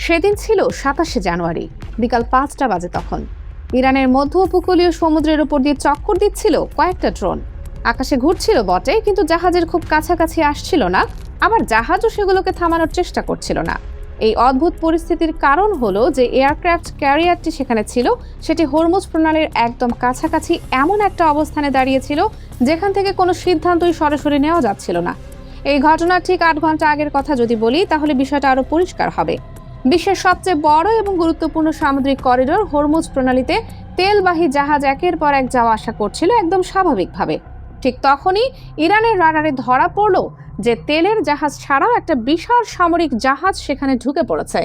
সেদিন ছিল ২৭শে জানুয়ারি, বিকাল ৫টা বাজে। তখন ইরানের মধ্য উপকূলীয় সমুদ্রের উপর দিয়ে চক্কর দিচ্ছিল কয়েকটা ড্রোন। আকাশে ঘুরছিল বটে, কিন্তু জাহাজের খুব কাছাকাছি আসছিল না, আবার জাহাজও সেগুলোকে থামানোর চেষ্টা করছিল না। এই অদ্ভুত পরিস্থিতির কারণ হলো যে এয়ারক্রাফট ক্যারিয়ারটি সেখানে ছিল, সেটি হরমুজ প্রণালীর একদম কাছাকাছি এমন একটা অবস্থানে দাঁড়িয়েছিল যেখান থেকে কোনো সিদ্ধান্তই সরাসরি নেওয়া যাচ্ছিল না। এই ঘটনার ঠিক ৮ ঘন্টা আগের কথা যদি বলি, তাহলে বিষয়টা আরো পরিষ্কার হবে। বিশ্বের সবচেয়ে বড় এবং গুরুত্বপূর্ণ সামুদ্রিক করিডোর হরমুজ প্রণালীতে তেলবাহী জাহাজ একের পর এক যাওয়া আসা করছিল একদম স্বাভাবিকভাবে। ঠিক তখনই ইরানের রাডারে ধরা পড়ল যে তেলের জাহাজ ছাড়াও একটা বিশাল সামরিক জাহাজ সেখানে ঢুকে পড়েছে,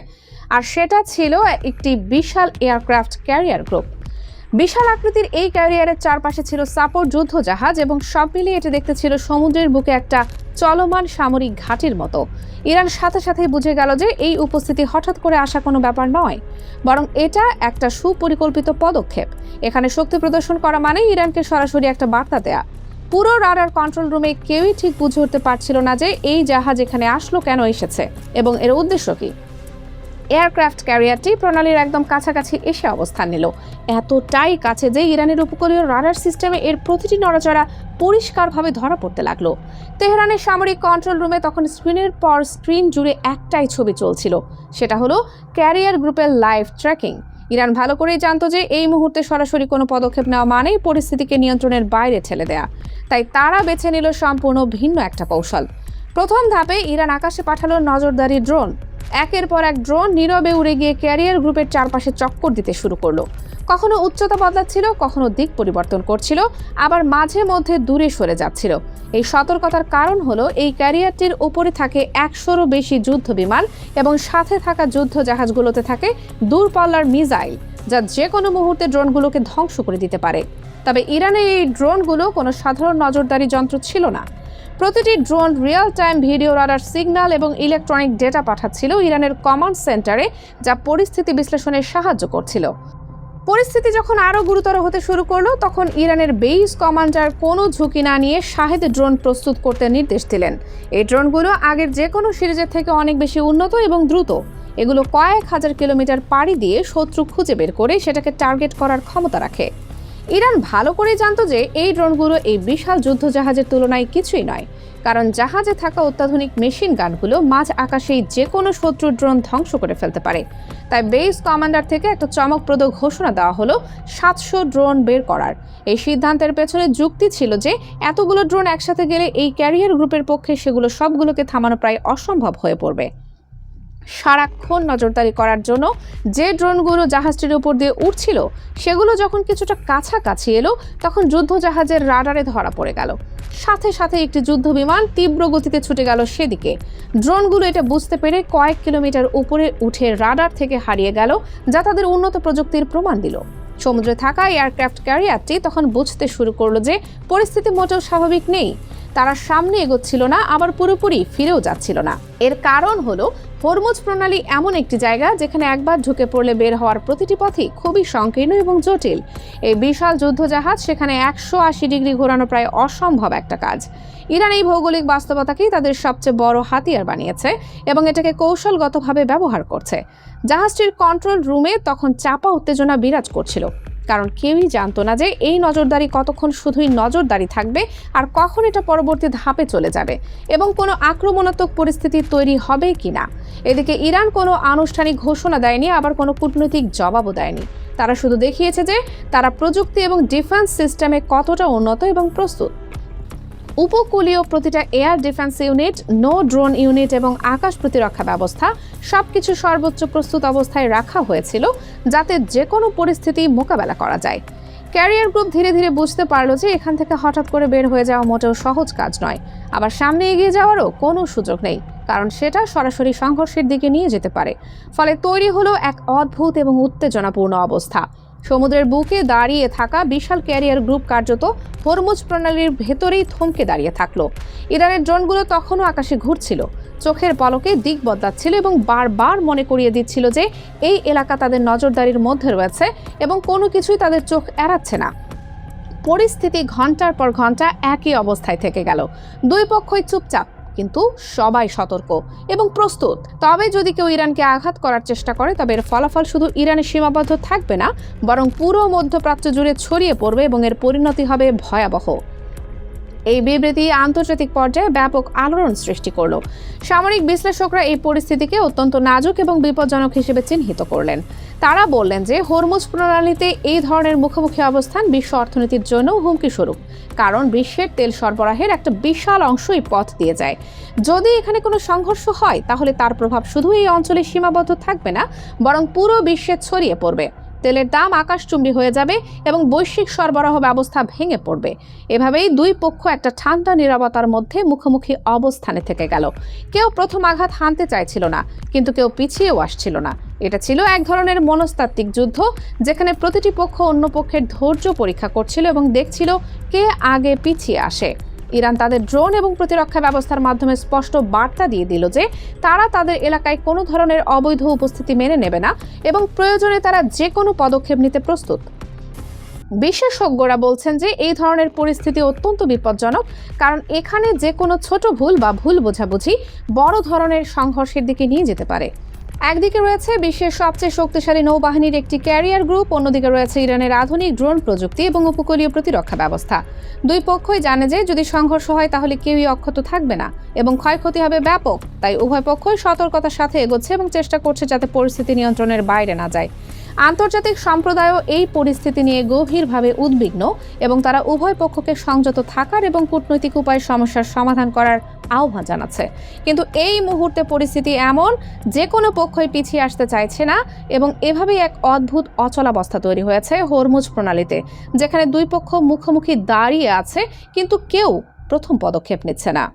আর সেটা ছিল একটি বিশাল এয়ারক্রাফট ক্যারিয়ার গ্রুপ। বিশাল আকৃতির এই ক্যারিয়ারের চারপাশে ছিল সাপোর্ট যুদ্ধ জাহাজ, এবং সব মিলিয়ে এটা দেখতে ছিল সমুদ্রের বুকে একটা চলমান সামরিক ঘাঁটির মতো। ইরান সাথে সাথে বুঝে গেল যে এই উপস্থিতি হঠাৎ করে আসা কোনো ব্যাপার নয়, বরং এটা একটা সুপরিকল্পিত পদক্ষেপ। এখানে শক্তি প্রদর্শন করা মানে ইরানকে সরাসরি একটা বার্তা দেয়া। পুরো রাডার কন্ট্রোল রুমে কেউই ঠিক বুঝে উঠতে পারছিল না যে এই জাহাজ এখানে আসলো, কেন এসেছে এবং এর উদ্দেশ্য কি। এয়ারক্রাফট ক্যারিয়ারটি প্রণালীর একদম কাছাকাছি এসে অবস্থান নিল, এতটাই কাছে যে ইরানের উপকূলীয় রাডার সিস্টেমে এর প্রতিটি নড়াচড়া পরিষ্কারভাবে ধরা পড়তে লাগলো। তেহরানের সামরিক কন্ট্রোল রুমে তখন স্ক্রিনের পর স্ক্রিন জুড়ে একটাই ছবি চলছিল, সেটা হলো ক্যারিয়ার গ্রুপের লাইভ ট্র্যাকিং। ইরান ভালো করেই জানতো যে এই মুহূর্তে সরাসরি কোনো পদক্ষেপ নেওয়া মানেই পরিস্থিতিকে নিয়ন্ত্রণের বাইরে ঠেলে দেয়া, তাই তারা বেছে নিল সম্পূর্ণ ভিন্ন একটা কৌশল। প্রথম ধাপে ইরান আকাশে পাঠালো নজরদারি ড্রোন। একের পর এক ড্রোন নীরবে উড়ে গিয়ে ক্যারিয়ার গ্রুপের চারপাশে চক্কর দিতে শুরু করলো। কখনো উচ্চতা বদলাচ্ছিল, কখনো দিক পরিবর্তন করছিল, আবার মাঝে মধ্যে দূরে সরে যাচ্ছিল। এই সতর্কতার কারণ হলো এই ক্যারিয়ারটির উপরে থাকে ১০০রও বেশি যুদ্ধ বিমান, এবং সাথে থাকা যুদ্ধ জাহাজগুলোতে থাকে দূরপাল্লার মিসাইল, যা যে কোনো মুহূর্তে ড্রোনগুলোকে ধ্বংস করে দিতে পারে। তবে ইরানের এই ড্রোনগুলো কোনো সাধারণ নজরদারি যন্ত্র ছিল না। প্রতিটি drone real time video, radar signal এবং ইলেকট্রনিক ডেটা পাঠাচ্ছিল ইরানের কমান্ড সেন্টারে, যা পরিস্থিতি বিশ্লেষণে সাহায্য করছিল। পরিস্থিতি যখন আরও গুরুতর হতে শুরু করলো, তখন ইরানের বেইস কমান্ডার কোনো ঝুঁকি না নিয়ে শাহেদ ড্রোন প্রস্তুত করতে নির্দেশ দিলেন। এই ড্রোনগুলো আগের যে কোনো সিরিজের থেকে অনেক বেশি উন্নত এবং দ্রুত। এগুলো কয়েক হাজার কিলোমিটার পাড়ি দিয়ে শত্রু খুঁজে বের করে সেটাকে টার্গেট করার ক্ষমতা রাখে। ইরান ভালো করে জানতো যে এই ড্রোনগুলো এই বিশাল যুদ্ধ জাহাজের তুলনায় কিছুই নয়, কারণ জাহাজে থাকা অত্যাধুনিক মেশিন গানগুলো মাঝ আকাশেই যে কোনো শত্রুর ড্রোন ধ্বংস করে ফেলতে পারে। তাই বেস কমান্ডার থেকে একটা চমকপ্রদ ঘোষণা দেওয়া হলো ৭০০ ড্রোন বের করার। এই সিদ্ধান্তের পেছনে যুক্তি ছিল যে এতগুলো ড্রোন একসাথে গেলে এই ক্যারিয়ার গ্রুপের পক্ষে সেগুলো সবগুলোকে থামানো প্রায় অসম্ভব হয়ে পড়বে। সারাক্ষণ নজরদারি করার জন্য যে ড্রোনগুলো জাহাজটির উপর দিয়ে উঠছিল, সেগুলো যখন কিছুটা কাছাকাছি এলো, তখন যুদ্ধ জাহাজের রাডারে ধরা পড়ে গেল। সাথে সাথে একটি যুদ্ধ বিমান তীব্র গতিতে ছুটে গেল সেদিকে। ড্রোনগুলো এটা বুঝতে পেরে কয়েক কিলোমিটার উপরে উঠে রাডার থেকে হারিয়ে গেল, যা তাদের উন্নত প্রযুক্তির প্রমাণ দিল। সমুদ্রে থাকা এয়ারক্রাফট ক্যারিয়ারটি তখন বুঝতে শুরু করলো যে পরিস্থিতি মোটেও স্বাভাবিক নেই। তারা সামনে এগোচ্ছিল না, আবার পুরোপুরি ফিরেও যাচ্ছিল না। এর কারণ হলো হরমুজ প্রণালী এমন একটি জায়গা যেখানে একবার ঢুকে পড়লে বের হওয়ার প্রতিটি পথই খুবই সংকীর্ণ এবং জটিল। এই বিশাল যুদ্ধ জাহাজ সেখানে ১৮০ ডিগ্রি ঘোরানো প্রায় অসম্ভব একটা কাজ। ইরান এই ভৌগোলিক বাস্তবতাকেই তাদের সবচেয়ে বড় হাতিয়ার বানিয়েছে এবং এটাকে কৌশলগতভাবে ব্যবহার করছে। জাহাজটির কন্ট্রোল রুমে তখন চাপা উত্তেজনা বিরাজ করছিল, কারণ কেউই জানতো না যে এই নজরদারি কতক্ষণ শুধুই নজরদারি থাকবে আর কখন এটা পরবর্তী ধাপে চলে যাবে এবং কোনো আক্রমণাত্মক পরিস্থিতি তৈরি হবে কিনা। এদিকে ইরান কোনো আনুষ্ঠানিক ঘোষণা দেয়নি, আবার কোনো কূটনৈতিক জবাবও দেয়নি। তারা শুধু দেখিয়েছে যে তারা প্রযুক্তি এবং ডিফেন্স সিস্টেমে কতটা উন্নত এবং প্রস্তুত। উপকূলীয় প্রতিটা air defence unit, no drone unit এবং আকাশ প্রতিরক্ষা ব্যবস্থা সবকিছু সর্বোচ্চ প্রস্তুত অবস্থায় রাখা হয়েছিল, যাতে যে কোনো পরিস্থিতি মোকাবেলা করা যায়। ক্যারিয়ার গ্রুপ ধীরে ধীরে বুঝতে পারলো যে এখান থেকে হঠাৎ করে বের হয়ে যাওয়া মোটেও সহজ কাজ নয়, আবার সামনে এগিয়ে যাওয়ারও কোনো সুযোগ নেই, কারণ সেটা সরাসরি সংঘর্ষের দিকে নিয়ে যেতে পারে। ফলে তৈরি হলো এক অদ্ভুত এবং উত্তেজনাপূর্ণ অবস্থা। সমুদ্রের বুকে দাঁড়িয়ে থাকা বিশাল ক্যারিয়ার গ্রুপ কার্যত হরমুজ প্রণালীর ভেতরেই থমকে দাঁড়িয়ে থাকলো। ইরানের ড্রোনগুলো তখনও আকাশে ঘুরছিল, চোখের পলকে দিক বদলাচ্ছিল এবং বারবার মনে করিয়ে দিচ্ছিল যে এই এলাকা তাদের নজরদারির মধ্যে রয়েছে এবং কোনো কিছুই তাদের চোখ এড়াচ্ছে না। পরিস্থিতি ঘন্টার পর ঘন্টা একই অবস্থায় থেকে গেল। দুই পক্ষই চুপচাপ, কিন্তু সবাই সতর্ক এবং প্রস্তুত। তবে যদি কেউ ইরানকে আঘাত করার চেষ্টা করে তবে এর ফলাফল শুধু ইরানে সীমাবদ্ধ থাকবে না, বরং পুরো মধ্যপ্রাচ্য জুড়ে ছড়িয়ে পড়বে এবং এর পরিণতি হবে ভয়াবহ। এই বিবৃতি আন্তর্জাতিক পর্যায়ে ব্যাপক আলোড়ন সৃষ্টি করল। সামরিক বিশ্লেষকরা এই পরিস্থিতিকে অত্যন্ত নাজুক এবং বিপজ্জনক হিসেবে চিহ্নিত করলেন। তারা বললেন যে হরমুজ প্রণালীতে এই ধরনের মুখোমুখি অবস্থান বিশ্ব অর্থনীতির জন্য হুমকি স্বরূপ, কারণ বিশ্বের তেল সরবরাহের একটা বিশাল অংশ এই পথ দিয়ে যায়। যদি এখানে কোনো সংঘর্ষ হয় তাহলে তার প্রভাব শুধু এই অঞ্চলে সীমাবদ্ধ থাকবে না, বরং পুরো বিশ্বে ছড়িয়ে পড়বে। তেলের দাম আকাশচুম্বী হয়ে যাবে এবং বৈশ্বিক সরবরাহ ব্যবস্থা ভেঙে পড়বে। এভাবেই দুই পক্ষ একটা ঠান্ডা নীরবতার মধ্যে মুখোমুখি অবস্থানে থেকে গেল। কেউ প্রথম আঘাত হানতে চাইছিল না, কিন্তু কেউ পিছিয়েও আসছিল না। এটা ছিল এক ধরনের মনস্তাত্ত্বিক যুদ্ধ, যেখানে প্রতিটি পক্ষ অন্য পক্ষের ধৈর্য পরীক্ষা করছিল এবং দেখছিল কে আগে পিছিয়ে আসে। ইরান তাদের ড্রোন এবং প্রতিরক্ষা ব্যবস্থার মাধ্যমে স্পষ্ট বার্তা দিয়ে দিল যে তারা তাদের এলাকায় কোনো ধরনের অবৈধ উপস্থিতি মেনে নেবে না এবং প্রয়োজনে তারা যে কোনো পদক্ষেপ নিতে প্রস্তুত। বিশেষজ্ঞরা বলছেন যে এই ধরনের পরিস্থিতি অত্যন্ত বিপজ্জনক, কারণ এখানে যে কোনো ছোট ভুল বা ভুল বোঝাবুঝি বড় ধরনের সংঘর্ষের দিকে নিয়ে যেতে পারে। একদিকে রয়েছে বিশ্বের সবচেয়ে শক্তিশালী নৌবাহিনীর একটি ক্যারিয়ার গ্রুপ, অন্যদিকে রয়েছে ইরানের আধুনিক ড্রোন প্রযুক্তি এবং উপকূলীয় প্রতিরক্ষা ব্যবস্থা। দুই পক্ষই জানে যে যদি সংঘর্ষ হয় তাহলে কেউই অক্ষত থাকবে না এবং ক্ষয়ক্ষতি হবে ব্যাপক। তাই উভয় পক্ষই সতর্কতার সাথে এগোচ্ছে এবং চেষ্টা করছে যাতে পরিস্থিতি নিয়ন্ত্রণের বাইরে না যায়। আন্তর্জাতিক সম্প্রদায়ও এই পরিস্থিতি নিয়ে গভীরভাবে উদ্বিগ্ন এবং তারা উভয় পক্ষকে সংযত থাকার এবং কূটনৈতিক উপায়ে সমস্যার সমাধান করার আহ্বান জানাচ্ছে। কিন্তু এই মুহূর্তে পরিস্থিতি এমন যে কোনো পক্ষই পিছিয়ে আসতে চাইছে না এবং এভাবেই এক অদ্ভুত অচলাবস্থা তৈরি হয়েছে হরমুজ প্রণালীতে, যেখানে দুই পক্ষ মুখোমুখি দাঁড়িয়ে আছে কিন্তু কেউ প্রথম পদক্ষেপ নিচ্ছে না।